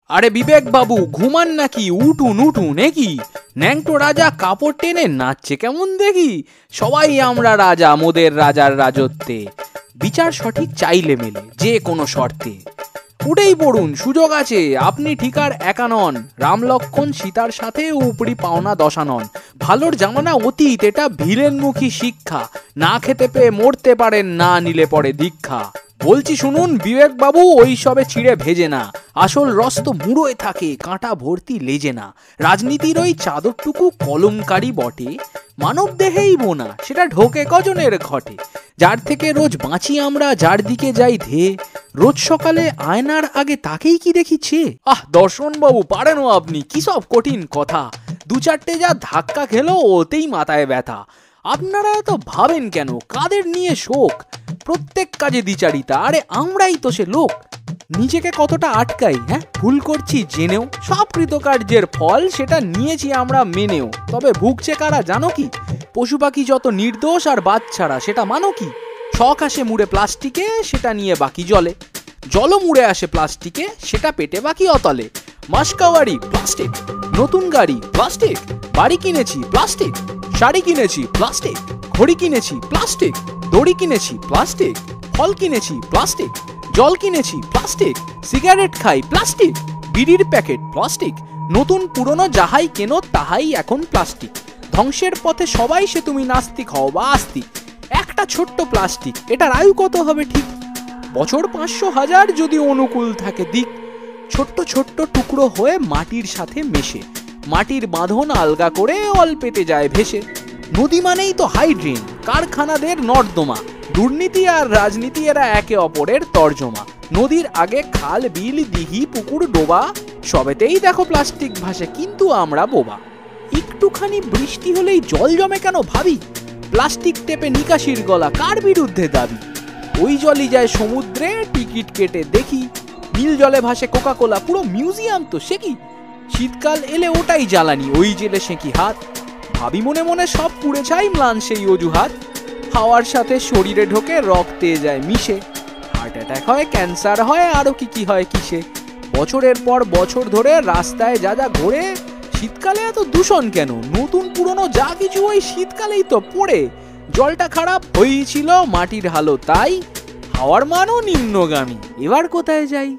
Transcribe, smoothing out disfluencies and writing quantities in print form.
আরে বিবেক বাবু ঘুমান নাকি? উঠুন উঠুন। কি ন্যাংটো রাজা কাপড় টেনে নাচছে কেমন দেখি। সবাই আমরা রাজা মোদের রাজার রাজত্বে, বিচার সঠিক চাইলে মেলে যে কোনো শর্তে। উঠেই পড়ুন, সুযোগ আছে, আপনি ঠিক আর একা নন। রাম লক্ষণ সীতার সাথে উপরি পাওনা দশা নন। ভালোর জামানা অতীত, এটা ভিলেনমুখী শিক্ষা। না খেতে পেয়ে মরতে পারেন, না নিলে পরে দীক্ষা। বলছি শুনুন বিবেক বাবু, ওই সবে ছিঁড়ে ভেজে না। আসল রস তো মুড়োয় থাকে, কাঁটা ভর্তি লেজে না। রাজনীতির ওই চাদরটুকু কলমকারী বটে, মানব দেহেই বোনা, সেটা ঢোকে কজনের ঘটে। যার থেকে রোজ বাঁচি আমরা, যার দিকে যাই ধেয়ে, রোজ সকালে আয়নার আগে তাকেই কি দেখিছে। দর্শন বাবু পারেনও আপনি, কি সব কঠিন কথা। দু চারটে যা ধাক্কা খেলো ওতেই মাথায় ব্যথা। আপনারা এত ভাবেন কেন, কাদের নিয়ে শোক? প্রত্যেক কাজে দ্বিচারিতা, আরে আমরাই তো সে লোক। নিজেকে কতটা আটকাই, ভুল করছি জেনেও। সব কৃতকার্যের ফল সেটা নিয়েছি আমরা মেনেও। তবে ভুগছে কারা জানো কি? পশু পাখি যত নির্দোষ আর বাচ্চারা, সেটা মানো কি? শখ আসে মুড়ে প্লাস্টিকে, সেটা নিয়ে বাকি জলে। জলও মুড়ে আসে প্লাস্টিকে, সেটা পেটে বাকি অতলে। মাসকাওয়ারি প্লাস্টিক, নতুন গাড়ি প্লাস্টিক, বাড়ি কিনেছি প্লাস্টিক, শাড়ি কিনেছি প্লাস্টিক, ঘড়ি কিনেছি প্লাস্টিক, দড়ি কিনেছি প্লাস্টিক, ফল কিনেছি প্লাস্টিক, জল কিনেছি প্লাস্টিক, সিগারেট খাই প্লাস্টিক, বিড়ির প্যাকেট প্লাস্টিক। নতুন পুরনো যাহাই কেনো তাহাই এখন প্লাস্টিক। ধ্বংসের পথে সবাই, সে তুমি নাস্তিক হও বা আস্তিক। একটা ছোট্ট প্লাস্টিক, এটার আয়ু কত হবে ঠিক? বছর 500,000 যদি অনুকূল থাকে দিক। ছোট্ট ছোট্ট টুকরো হয়ে মাটির সাথে মেশে, মাটির বাঁধন আলগা করে অল্পেতে যায় ভেসে। নদী মানেই তো হাইড্রেন, কারখানাদের নর্দমা। দুর্নীতি আর রাজনীতি এরা একে অপরের তর্জমা। নদীর আগে খাল বিল দিঘি পুকুর ডোবা, সবেতেই দেখো প্লাস্টিক ভাসে, কিন্তু আমরা বোবা। একটুখানি বৃষ্টি হলেই জল জমে কেন ভাবি? প্লাস্টিক টেপে নিকাশির গলা কার বিরুদ্ধে দাবি? ওই জলই যায় সমুদ্রে, টিকিট কেটে দেখি। নীল জলে ভাসে কোকা কোলা, পুরো মিউজিয়াম তো সে কি। শীতকাল এলে ওটাই জ্বালানি, ওই জেলে সেঁকি হাত। ভাবি মনে মনে সব পুড়ে ছাই ম্লান সেই অজুহাত। হাওয়ার সাথে শরীরে ঢোকে, রক্তে যায় মিশে। হার্ট অ্যাটাক হয়, ক্যান্সার হয়, আরো কি হয় কিসে। বছরের পর বছর ধরে রাস্তায় যা যা ঘোরে, শীতকালে এত দূষণ কেন? নতুন পুরনো যা কিছু ওই শীতকালেই তো পড়ে। জলটা খারাপ হয়েছিল, মাটির হালও তাই, হাওয়ার মানও নিম্নগামী। এবার কোথায় যাই?